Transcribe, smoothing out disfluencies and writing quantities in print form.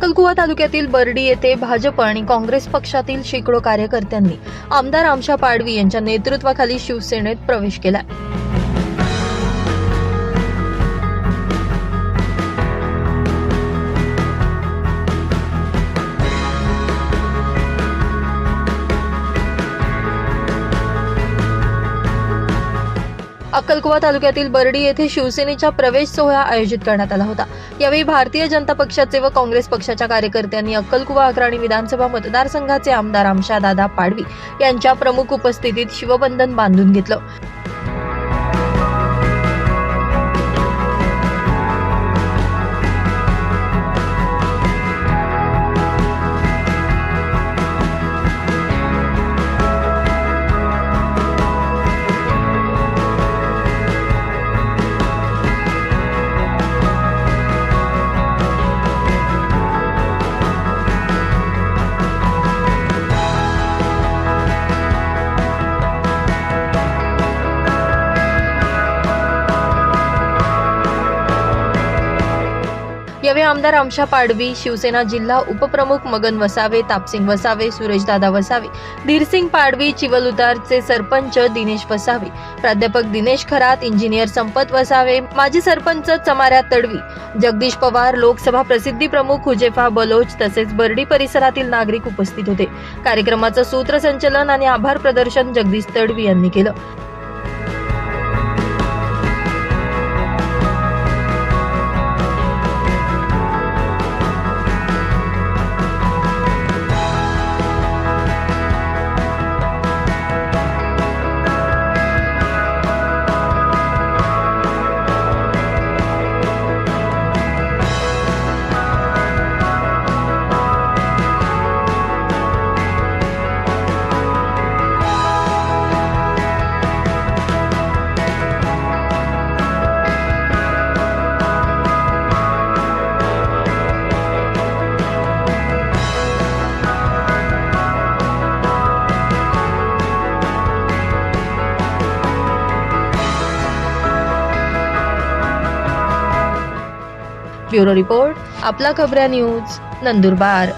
अक्कलकुवा तालुक्यातील बर्डी येथे भाजप आणि काँग्रेस पक्षातील शेकडो कार्यकर्त्यांनी आमदार आमशा पाडवी यांच्या नेतृत्वाखाली शिवसेनेत प्रवेश केला। अक्कलकुवा तालुक्यातील बर्डी येथे शिवसेनेच्या प्रवेश सोहळा आयोजित करण्यात आला होता। यावेळी भारतीय जनता पक्षाचे व काँग्रेस पक्षाच्या कार्यकर्त्यांनी अक्कलकुवा अग्रणी विधानसभा मतदारसंघाचे आमदार आमशा दादा पाडवी यांच्या प्रमुख उपस्थितीत शिवबंधन बांधून घेतलं। यावेळी आमदार आमशा पाडवी, शिवसेना जिल्हा उपप्रमुख मगन वसावे, तापसिंग वसावे, सुरेशदादा वसावे, धीरसिंग पाडवी, चिवलउतारचे सरपंच दिनेश वसावे, प्राध्यापक दिनेश खरात, इंजिनियर संपत वसावे, माजी सरपंच चमाऱ्या तडवी, जगदीश पवार, लोकसभा प्रसिद्धी प्रमुख हुजेफा बलोच तसेच बर्डी परिसरातील नागरिक उपस्थित होते। कार्यक्रमाचं सूत्रसंचलन आणि आभार प्रदर्शन जगदीश तडवी यांनी केलं। ब्युरो रिपोर्ट, आपला खबऱ्या न्यूज, नंदुरबार।